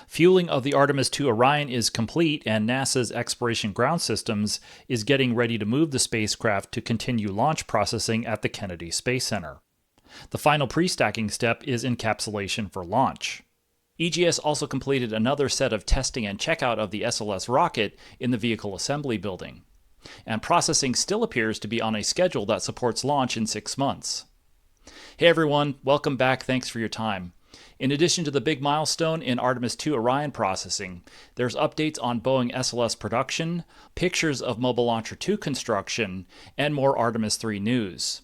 Fueling of the Artemis II Orion is complete, and NASA's Exploration Ground Systems is getting ready to move the spacecraft to continue launch processing at the Kennedy Space Center. The final pre-stacking step is encapsulation for launch. EGS also completed another set of testing and checkout of the SLS rocket in the vehicle assembly building, and processing still appears to be on a schedule that supports launch in 6 months. Hey everyone, welcome back, thanks for your time. In addition to the big milestone in Artemis II Orion processing, there's updates on Boeing SLS production, pictures of Mobile Launcher 2 construction, and more Artemis III news.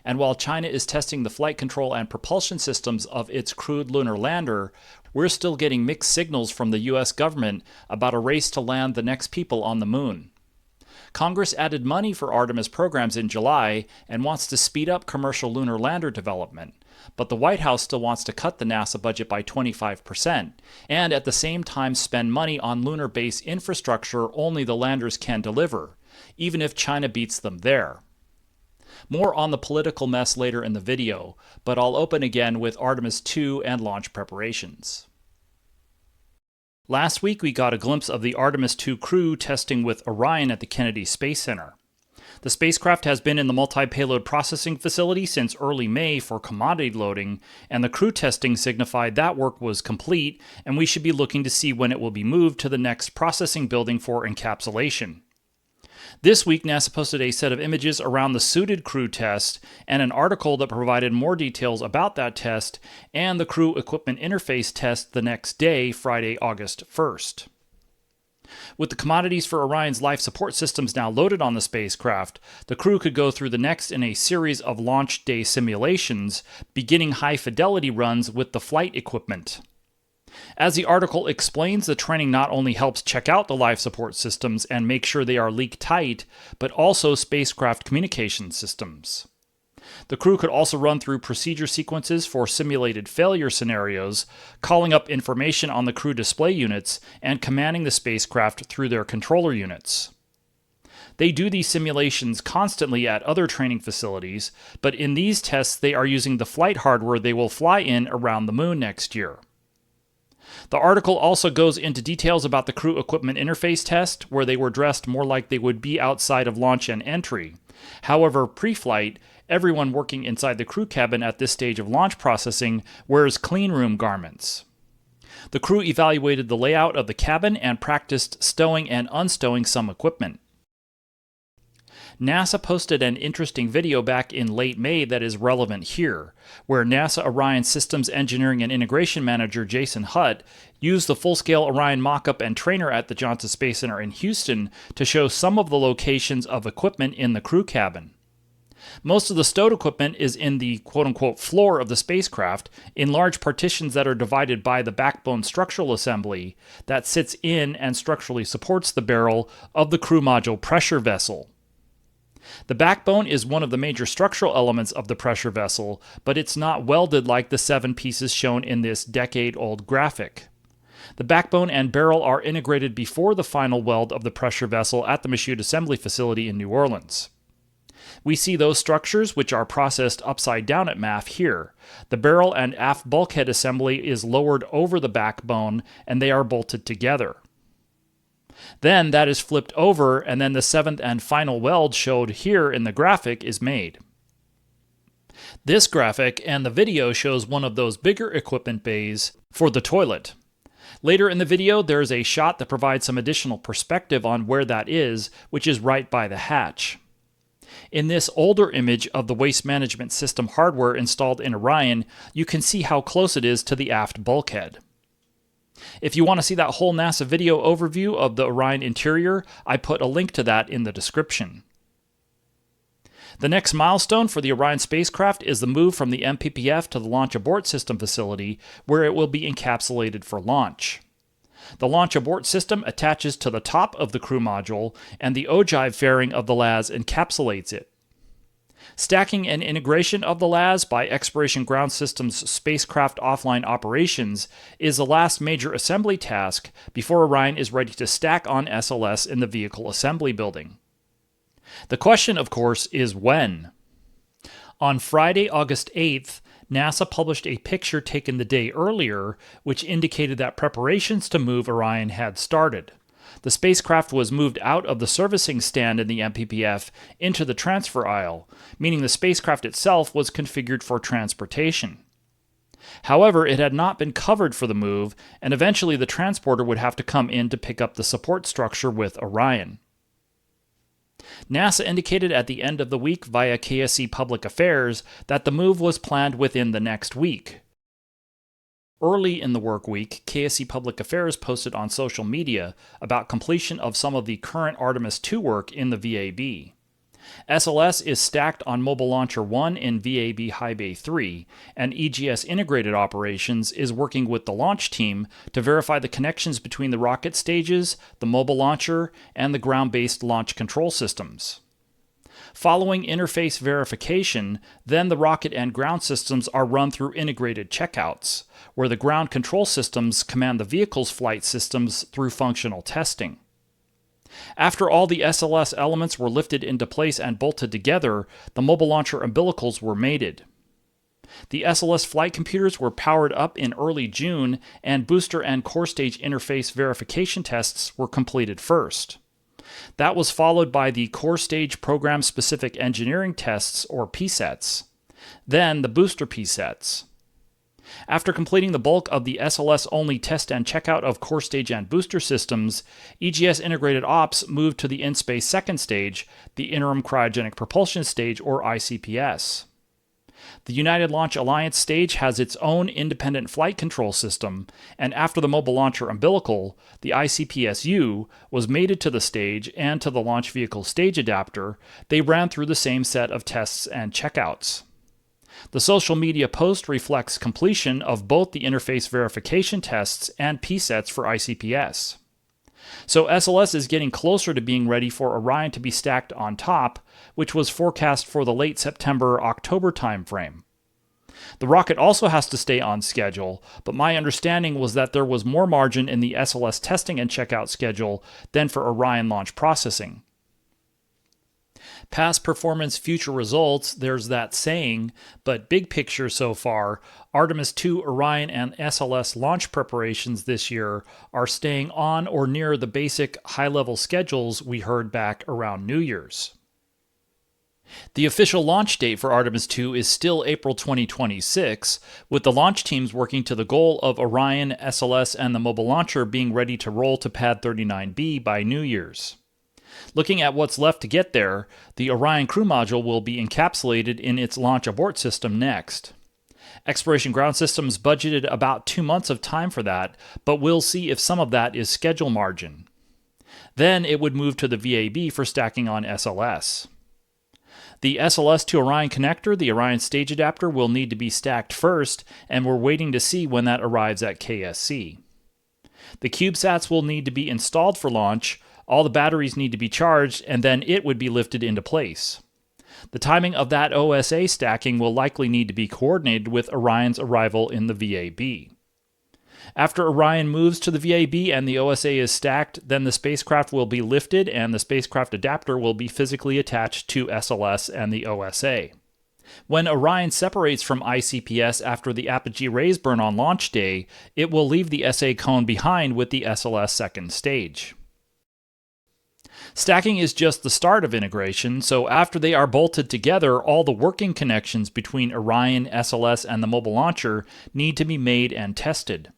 And while China is testing the flight control and propulsion systems of its crewed lunar lander, we're still getting mixed signals from the US government about a race to land the next people on the moon. Congress added money for Artemis programs in July and wants to speed up commercial lunar lander development, but the White House still wants to cut the NASA budget by 25%, and at the same time spend money on lunar base infrastructure only the landers can deliver, even if China beats them there. More on the political mess later in the video, but I'll open again with Artemis II and launch preparations. Last week we got a glimpse of the Artemis II crew testing with Orion at the Kennedy Space Center. The spacecraft has been in the Multi-Payload processing facility since early May for commodity loading, and the crew testing signified that work was complete, and we should be looking to see when it will be moved to the next processing building for encapsulation. This week, NASA posted a set of images around the suited crew test and an article that provided more details about that test and the crew equipment interface test the next day, Friday, August 1st. With the commodities for Orion's life support systems now loaded on the spacecraft, the crew could go through the next in a series of launch day simulations, beginning high-fidelity runs with the flight equipment. As the article explains, the training not only helps check out the life support systems and make sure they are leak-tight, but also spacecraft communication systems. The crew could also run through procedure sequences for simulated failure scenarios, calling up information on the crew display units, and commanding the spacecraft through their controller units. They do these simulations constantly at other training facilities, but in these tests they are using the flight hardware they will fly in around the moon next year. The article also goes into details about the crew equipment interface test, where they were dressed more like they would be outside of launch and entry. However, pre-flight, everyone working inside the crew cabin at this stage of launch processing wears cleanroom garments. The crew evaluated the layout of the cabin and practiced stowing and unstowing some equipment. NASA posted an interesting video back in late May that is relevant here, where NASA Orion Systems Engineering and Integration Manager Jason Hutt used the full-scale Orion mock-up and trainer at the Johnson Space Center in Houston to show some of the locations of equipment in the crew cabin. Most of the stowed equipment is in the quote-unquote floor of the spacecraft, in large partitions that are divided by the backbone structural assembly that sits in and structurally supports the barrel of the crew module pressure vessel. The backbone is one of the major structural elements of the pressure vessel, but it's not welded like the 7 pieces shown in this decade-old graphic. The backbone and barrel are integrated before the final weld of the pressure vessel at the Michoud Assembly Facility in New Orleans. We see those structures, which are processed upside down at MAF here. The barrel and aft bulkhead assembly is lowered over the backbone, and they are bolted together. Then that is flipped over, and then the 7th and final weld showed here in the graphic is made. This graphic and the video shows one of those bigger equipment bays for the toilet. Later in the video, there is a shot that provides some additional perspective on where that is, which is right by the hatch. In this older image of the waste management system hardware installed in Orion, you can see how close it is to the aft bulkhead. If you want to see that whole NASA video overview of the Orion interior, I put a link to that in the description. The next milestone for the Orion spacecraft is the move from the MPPF to the Launch Abort System Facility, where it will be encapsulated for launch. The Launch Abort System attaches to the top of the crew module, and the ogive fairing of the LAS encapsulates it. Stacking and integration of the LAS by Exploration Ground Systems spacecraft offline operations is the last major assembly task before Orion is ready to stack on SLS in the vehicle assembly building. The question, of course, is when. On Friday, August 8th, NASA published a picture taken the day earlier, which indicated that preparations to move Orion had started. The spacecraft was moved out of the servicing stand in the MPPF into the transfer aisle, meaning the spacecraft itself was configured for transportation. However, it had not been covered for the move, and eventually the transporter would have to come in to pick up the support structure with Orion. NASA indicated at the end of the week via KSC Public Affairs that the move was planned within the next week. Early in the work week, KSC Public Affairs posted on social media about completion of some of the current Artemis II work in the VAB. SLS is stacked on Mobile Launcher 1 in VAB High Bay 3, and EGS Integrated Operations is working with the launch team to verify the connections between the rocket stages, the mobile launcher, and the ground-based launch control systems. Following interface verification, then the rocket and ground systems are run through integrated checkouts, where the ground control systems command the vehicle's flight systems through functional testing. After all the SLS elements were lifted into place and bolted together, the mobile launcher umbilicals were mated. The SLS flight computers were powered up in early June, and booster and core stage interface verification tests were completed first. That was followed by the core stage program-specific engineering tests, or PSETs, then the booster PSETs. After completing the bulk of the SLS-only test and checkout of core stage and booster systems, EGS Integrated Ops moved to the in-space second stage, the Interim Cryogenic Propulsion Stage, or ICPS. The United Launch Alliance stage has its own independent flight control system, and after the mobile launcher umbilical, the ICPSU was mated to the stage and to the launch vehicle stage adapter. They ran through the same set of tests and checkouts. The social media post reflects completion of both the interface verification tests and PSETs for ICPS. So SLS is getting closer to being ready for Orion to be stacked on top, which was forecast for the late September-October timeframe. The rocket also has to stay on schedule, but my understanding was that there was more margin in the SLS testing and checkout schedule than for Orion launch processing. Past performance, future results, there's that saying, but big picture so far, Artemis II Orion and SLS launch preparations this year are staying on or near the basic high-level schedules we heard back around New Year's. The official launch date for Artemis II is still April 2026, with the launch teams working to the goal of Orion, SLS, and the mobile launcher being ready to roll to Pad 39B by New Year's. Looking at what's left to get there, the Orion crew module will be encapsulated in its Launch Abort System next. Exploration Ground Systems budgeted about 2 months of time for that, but we'll see if some of that is schedule margin. Then it would move to the VAB for stacking on SLS. The SLS to Orion connector, the Orion stage adapter, will need to be stacked first, and we're waiting to see when that arrives at KSC. The CubeSats will need to be installed for launch, all the batteries need to be charged, and then it would be lifted into place. The timing of that OSA stacking will likely need to be coordinated with Orion's arrival in the VAB. After Orion moves to the VAB and the OSA is stacked, then the spacecraft will be lifted and the spacecraft adapter will be physically attached to SLS and the OSA. When Orion separates from ICPS after the apogee rays burn on launch day, it will leave the SA cone behind with the SLS second stage. Stacking is just the start of integration, so after they are bolted together, all the working connections between Orion, SLS, and the mobile launcher need to be made and tested.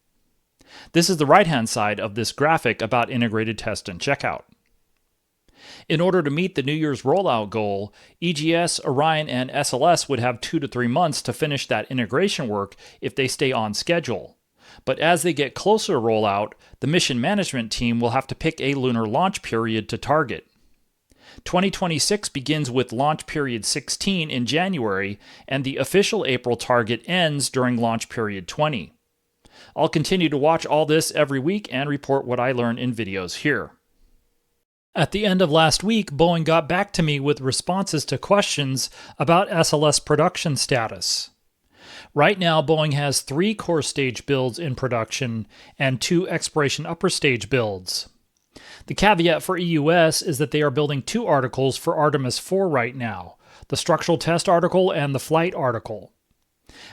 This is the right-hand side of this graphic about integrated test and checkout. In order to meet the New Year's rollout goal, EGS, Orion, and SLS would have 2 to 3 months to finish that integration work if they stay on schedule. But as they get closer to rollout, the mission management team will have to pick a lunar launch period to target. 2026 begins with launch period 16 in January, and the official April target ends during launch period 20. I'll continue to watch all this every week and report what I learn in videos here. At the end of last week, Boeing got back to me with responses to questions about SLS production status. Right now, Boeing has 3 core stage builds in production and 2 exploration upper stage builds. The caveat for EUS is that they are building 2 articles for Artemis IV right now, the structural test article and the flight article.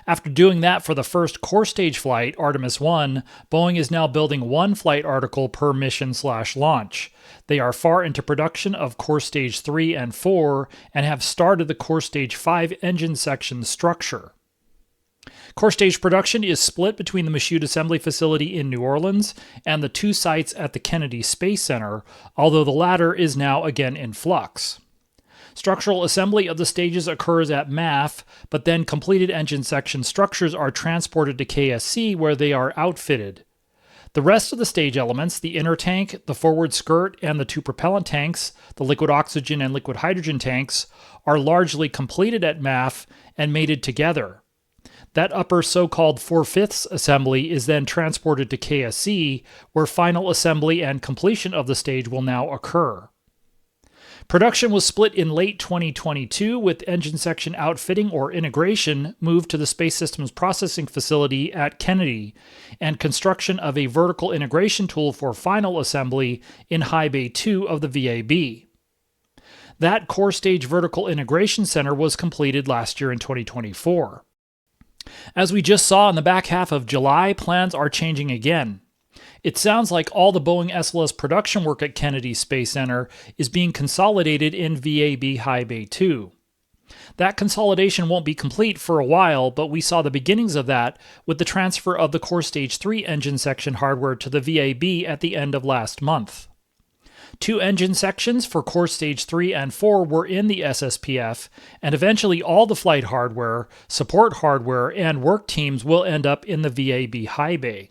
After doing that for the first core stage flight, Artemis I, Boeing is now building one flight article per mission/launch. They are far into production of Core Stage 3 and 4 and have started the Core Stage 5 engine section structure. Core stage production is split between the Michoud Assembly Facility in New Orleans and the two sites at the Kennedy Space Center, although the latter is now again in flux. Structural assembly of the stages occurs at MAF, but then completed engine section structures are transported to KSC where they are outfitted. The rest of the stage elements, the inner tank, the forward skirt, and the two propellant tanks, the liquid oxygen and liquid hydrogen tanks, are largely completed at MAF and mated together. That upper so-called 4/5 assembly is then transported to KSC, where final assembly and completion of the stage will now occur. Production was split in late 2022, with engine section outfitting or integration moved to the Space Systems Processing Facility at Kennedy, and construction of a vertical integration tool for final assembly in High Bay 2 of the VAB. That core stage vertical integration center was completed last year in 2024. As we just saw in the back half of July, plans are changing again. It sounds like all the Boeing SLS production work at Kennedy Space Center is being consolidated in VAB High Bay 2. That consolidation won't be complete for a while, but we saw the beginnings of that with the transfer of the Core Stage 3 engine section hardware to the VAB at the end of last month. 2 engine sections for Core Stage 3 and 4 were in the SSPF, and eventually all the flight hardware, support hardware, and work teams will end up in the VAB High Bay.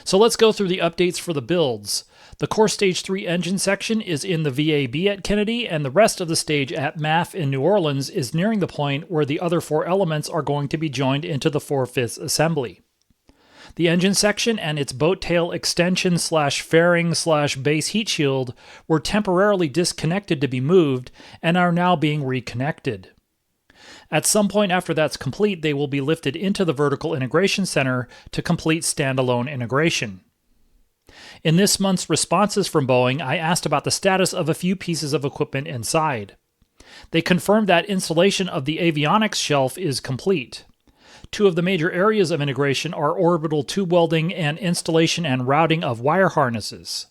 So let's go through the updates for the builds. The Core Stage 3 engine section is in the VAB at Kennedy, and the rest of the stage at MAF in New Orleans is nearing the point where the other 4 elements are going to be joined into the 4/5 assembly. The engine section and its boat tail extension/fairing/base heat shield were temporarily disconnected to be moved and are now being reconnected. At some point after that's complete, they will be lifted into the Vertical Integration Center to complete standalone integration. In this month's responses from Boeing, I asked about the status of a few pieces of equipment inside. They confirmed that installation of the avionics shelf is complete. 2 of the major areas of integration are orbital tube welding and installation and routing of wire harnesses.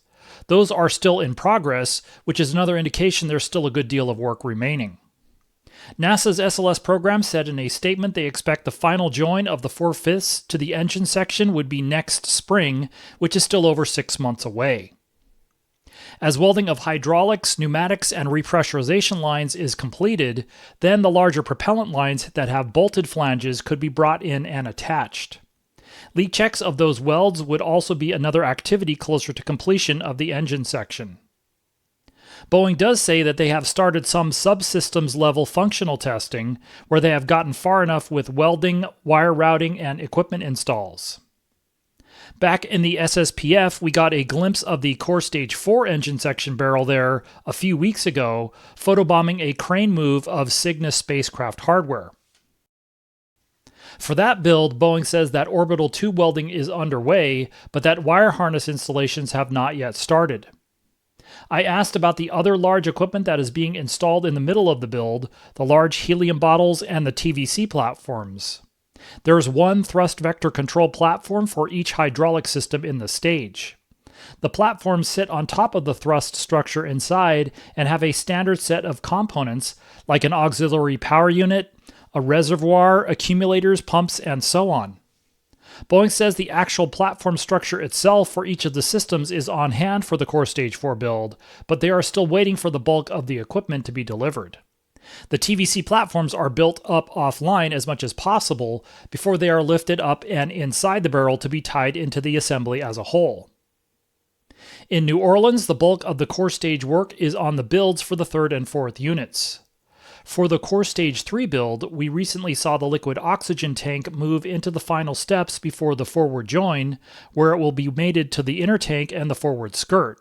Those are still in progress, which is another indication there's still a good deal of work remaining. NASA's SLS program said in a statement they expect the final join of the 4/5 to the engine section would be next spring, which is still over 6 months away. As welding of hydraulics, pneumatics, and repressurization lines is completed, then the larger propellant lines that have bolted flanges could be brought in and attached. Leak checks of those welds would also be another activity closer to completion of the engine section. Boeing does say that they have started some subsystems level functional testing, where they have gotten far enough with welding, wire routing, and equipment installs. Back in the SSPF, we got a glimpse of the Core Stage 4 engine section barrel there a few weeks ago, photobombing a crane move of Cygnus spacecraft hardware. For that build, Boeing says that orbital tube welding is underway, but that wire harness installations have not yet started. I asked about the other large equipment that is being installed in the middle of the build, the large helium bottles and the TVC platforms. There is one thrust vector control platform for each hydraulic system in the stage. The platforms sit on top of the thrust structure inside and have a standard set of components like an auxiliary power unit, a reservoir, accumulators, pumps, and so on. Boeing says the actual platform structure itself for each of the systems is on hand for the Core Stage 4 build, but they are still waiting for the bulk of the equipment to be delivered. The TVC platforms are built up offline as much as possible before they are lifted up and inside the barrel to be tied into the assembly as a whole. In New Orleans, the bulk of the core stage work is on the builds for the 3rd and 4th units. For the Core Stage 3 build, we recently saw the liquid oxygen tank move into the final steps before the forward join, where it will be mated to the inner tank and the forward skirt.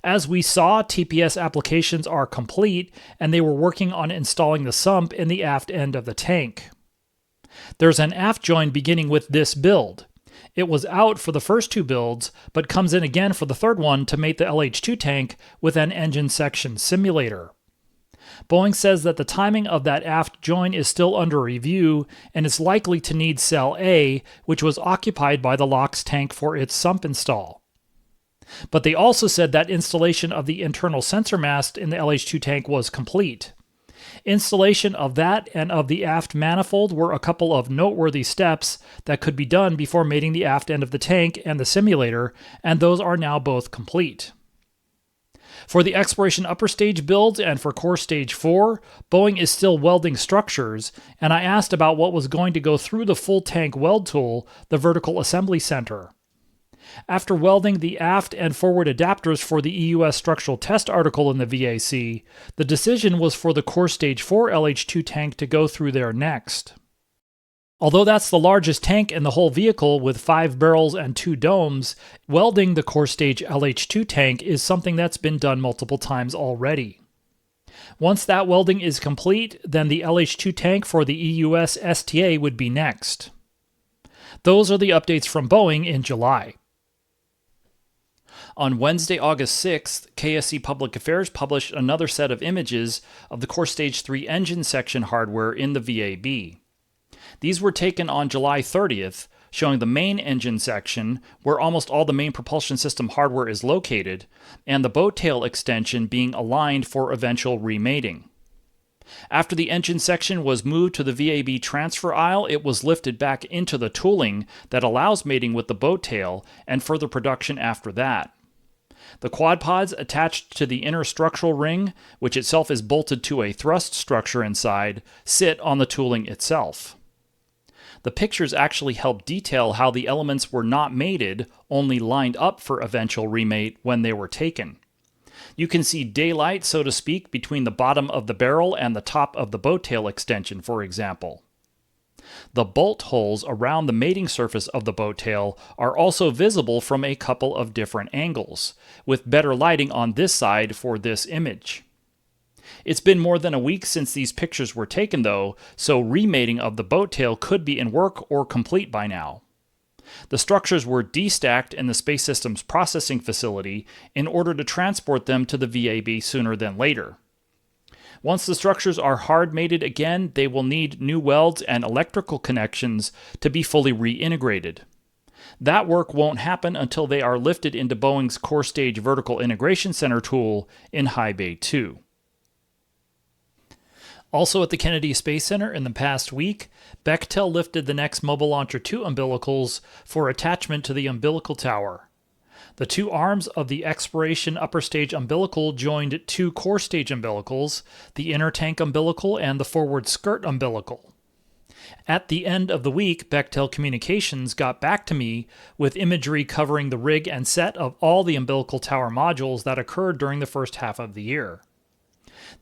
As we saw, TPS applications are complete, and they were working on installing the sump in the aft end of the tank. There's an aft join beginning with this build. It was out for the first 2 builds, but comes in again for the 3rd one to mate the LH2 tank with an engine section simulator. Boeing says that the timing of that aft join is still under review and is likely to need Cell A, which was occupied by the LOX tank for its sump install. But they also said that installation of the internal sensor mast in the LH2 tank was complete. Installation of that and of the aft manifold were a couple of noteworthy steps that could be done before mating the aft end of the tank and the simulator, and those are now both complete. For the exploration upper stage builds and for Core Stage 4, Boeing is still welding structures, and I asked about what was going to go through the full tank weld tool, the vertical assembly center. After welding the aft and forward adapters for the EUS structural test article in the VAC, the decision was for the Core Stage 4 LH2 tank to go through there next. Although that's the largest tank in the whole vehicle with 5 barrels and 2 domes, welding the Core Stage LH2 tank is something that's been done multiple times already. Once that welding is complete, then the LH2 tank for the EUS STA would be next. Those are the updates from Boeing in July. On Wednesday, August 6th, KSC Public Affairs published another set of images of the Core Stage 3 engine section hardware in the VAB. These were taken on July 30th, showing the main engine section, where almost all the main propulsion system hardware is located, and the boat tail extension being aligned for eventual remating. After the engine section was moved to the VAB transfer aisle, it was lifted back into the tooling that allows mating with the boat tail and further production after that. The quad pods attached to the inner structural ring, which itself is bolted to a thrust structure inside, sit on the tooling itself. The pictures actually help detail how the elements were not mated, only lined up for eventual remate when they were taken. You can see daylight, so to speak, between the bottom of the barrel and the top of the boat tail extension, for example. The bolt holes around the mating surface of the boat tail are also visible from a couple of different angles, with better lighting on this side for this image. It's been more than a week since these pictures were taken though, so remating of the boat tail could be in work or complete by now. The structures were destacked in the Space Systems Processing Facility in order to transport them to the VAB sooner than later. Once the structures are hard mated again, they will need new welds and electrical connections to be fully reintegrated. That work won't happen until they are lifted into Boeing's Core Stage Vertical Integration Center tool in High Bay 2. Also at the Kennedy Space Center in the past week, Bechtel lifted the next Mobile Launcher 2 umbilicals for attachment to the umbilical tower. The two arms of the exploration upper stage umbilical joined two core stage umbilicals, the inner tank umbilical and the forward skirt umbilical. At the end of the week, Bechtel Communications got back to me with imagery covering the rig and set of all the umbilical tower modules that occurred during the first half of the year.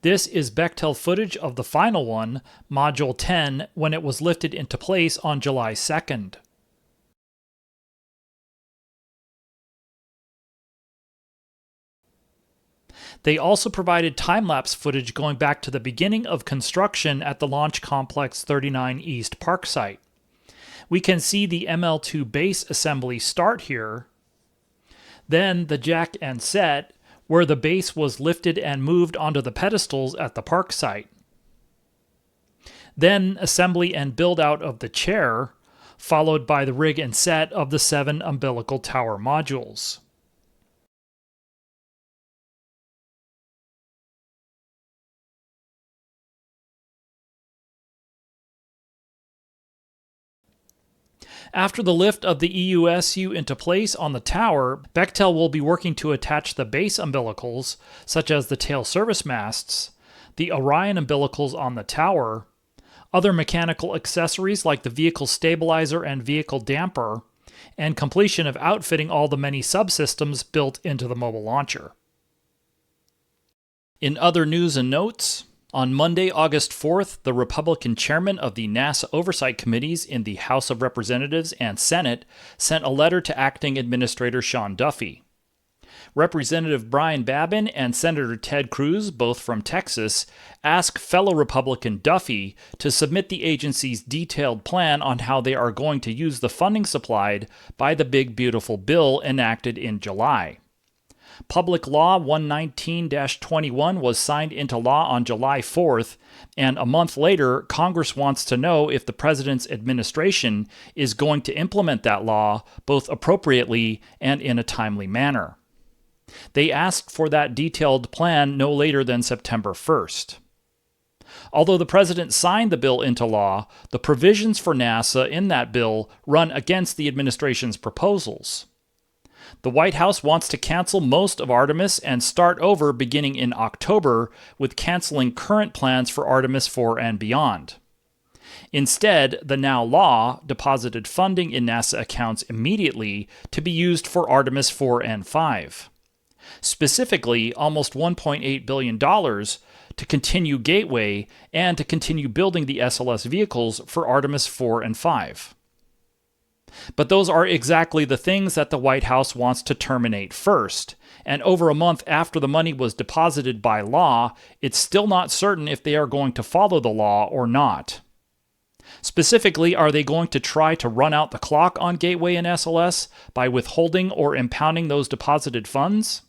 This is Bechtel footage of the final one, Module 10, when it was lifted into place on July 2nd. They also provided time-lapse footage going back to the beginning of construction at the Launch Complex 39 East Park site. We can see the ML2 base assembly start here, then the jack and set, where the base was lifted and moved onto the pedestals at the park site. Then assembly and build out of the chair, followed by the rig and set of the 7 umbilical tower modules. After the lift of the EUSU into place on the tower, Bechtel will be working to attach the base umbilicals, such as the tail service masts, the Orion umbilicals on the tower, other mechanical accessories like the vehicle stabilizer and vehicle damper, and completion of outfitting all the many subsystems built into the mobile launcher. In other news and notes, on Monday, August 4th, the Republican chairman of the NASA Oversight Committees in the House of Representatives and Senate sent a letter to Acting Administrator Sean Duffy. Representative Brian Babin and Senator Ted Cruz, both from Texas, asked fellow Republican Duffy to submit the agency's detailed plan on how they are going to use the funding supplied by the Big Beautiful Bill enacted in July. Public Law 119-21 was signed into law on July 4th, and a month later, Congress wants to know if the president's administration is going to implement that law both appropriately and in a timely manner. They asked for that detailed plan no later than September 1st. Although the president signed the bill into law, the provisions for NASA in that bill run against the administration's proposals. The White House wants to cancel most of Artemis and start over beginning in October with canceling current plans for Artemis 4 and beyond. Instead, the now law deposited funding in NASA accounts immediately to be used for Artemis 4 and 5. Specifically, almost $1.8 billion to continue Gateway and to continue building the SLS vehicles for Artemis 4 and 5. But those are exactly the things that the White House wants to terminate first, and over a month after the money was deposited by law, it's still not certain if they are going to follow the law or not. Specifically, are they going to try to run out the clock on Gateway and SLS by withholding or impounding those deposited funds?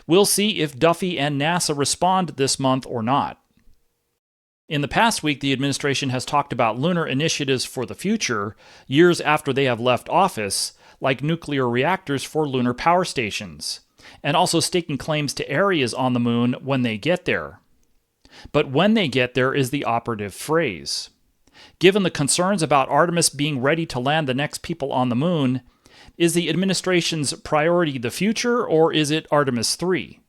We'll see if Duffy and NASA respond this month or not. In the past week, the administration has talked about lunar initiatives for the future, years after they have left office, like nuclear reactors for lunar power stations, and also staking claims to areas on the moon when they get there. But when they get there is the operative phrase. Given the concerns about Artemis being ready to land the next people on the moon, is the administration's priority the future, or is it Artemis III?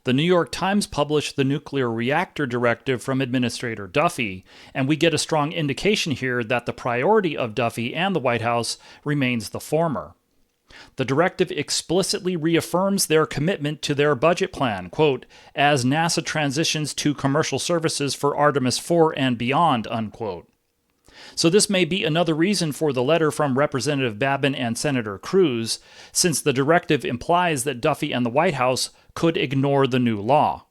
The New York Times published the nuclear reactor directive from Administrator Duffy, and we get a strong indication here that the priority of Duffy and the White House remains the former. The directive explicitly reaffirms their commitment to their budget plan, quote, as NASA transitions to commercial services for Artemis 4 and beyond, unquote. So this may be another reason for the letter from Representative Babin and Senator Cruz, since the directive implies that Duffy and the White House could ignore the new law.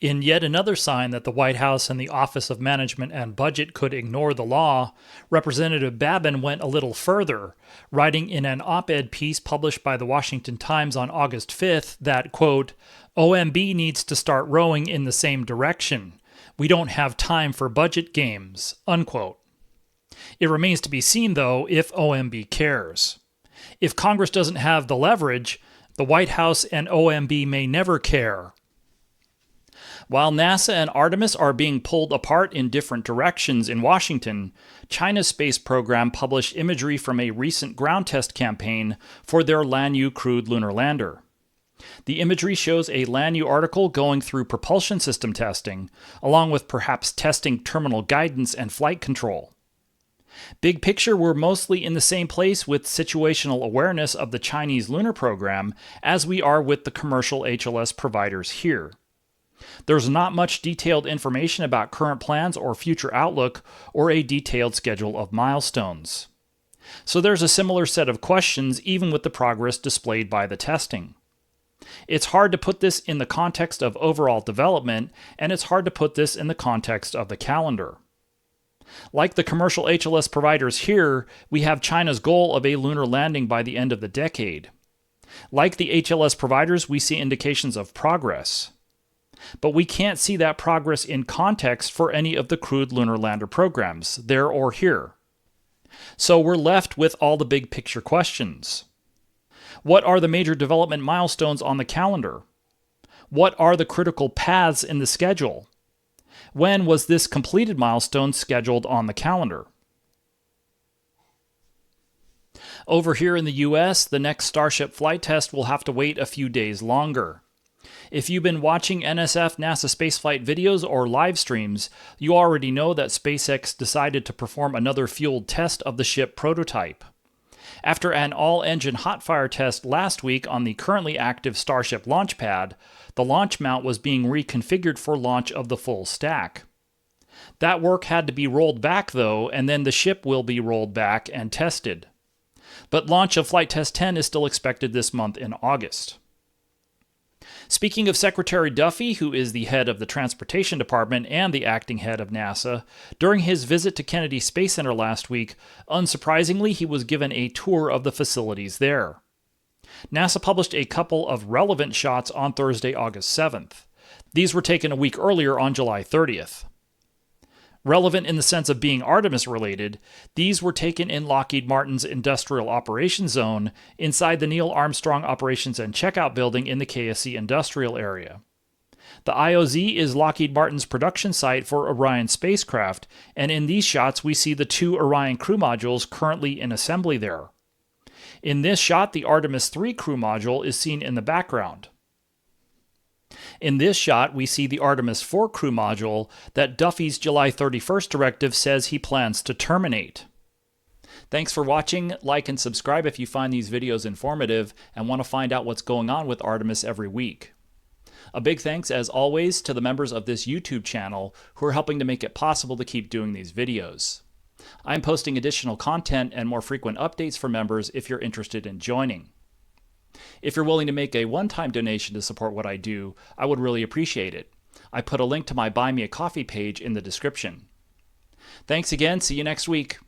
In yet another sign that the White House and the Office of Management and Budget could ignore the law, Representative Babin went a little further, writing in an op-ed piece published by the Washington Times on August 5th that, quote, OMB needs to start rowing in the same direction. We don't have time for budget games, unquote. It remains to be seen, though, if OMB cares. If Congress doesn't have the leverage, the White House and OMB may never care. While NASA and Artemis are being pulled apart in different directions in Washington, China's space program published imagery from a recent ground test campaign for their Lanyue crewed lunar lander. The imagery shows a Lanyue article going through propulsion system testing, along with perhaps testing terminal guidance and flight control. Big picture, we're mostly in the same place with situational awareness of the Chinese lunar program as we are with the commercial HLS providers here. There's not much detailed information about current plans or future outlook or a detailed schedule of milestones. So there's a similar set of questions even with the progress displayed by the testing. It's hard to put this in the context of overall development, and it's hard to put this in the context of the calendar. Like the commercial HLS providers here, we have China's goal of a lunar landing by the end of the decade. Like the HLS providers, we see indications of progress. But we can't see that progress in context for any of the crewed lunar lander programs, there or here. So we're left with all the big picture questions. What are the major development milestones on the calendar? What are the critical paths in the schedule? When was this completed milestone scheduled on the calendar? Over here in the US, the next Starship flight test will have to wait a few days longer. If you've been watching NSF NASA spaceflight videos or live streams, you already know that SpaceX decided to perform another fueled test of the ship prototype. After an all-engine hot-fire test last week on the currently active Starship launch pad, the launch mount was being reconfigured for launch of the full stack. That work had to be rolled back, though, and then the ship will be rolled back and tested. But launch of Flight Test 10 is still expected this month in August. Speaking of Secretary Duffy, who is the head of the Transportation Department and the acting head of NASA, during his visit to Kennedy Space Center last week, unsurprisingly, he was given a tour of the facilities there. NASA published a couple of relevant shots on Thursday, August 7th. These were taken a week earlier on July 30th. Relevant in the sense of being Artemis related, these were taken in Lockheed Martin's Industrial Operations Zone inside the Neil Armstrong Operations and Checkout Building in the KSC Industrial Area. The IOZ is Lockheed Martin's production site for Orion spacecraft, and in these shots we see the 2 Orion crew modules currently in assembly there. In this shot, the Artemis III crew module is seen in the background. In this shot, we see the Artemis IV crew module that Duffy's July 31st directive says he plans to terminate. Thanks for watching. Like and subscribe if you find these videos informative and want to find out what's going on with Artemis every week. A big thanks, as always, to the members of this YouTube channel who are helping to make it possible to keep doing these videos. I'm posting additional content and more frequent updates for members if you're interested in joining. If you're willing to make a one-time donation to support what I do, I would really appreciate it. I put a link to my Buy Me a Coffee page in the description. Thanks again. See you next week.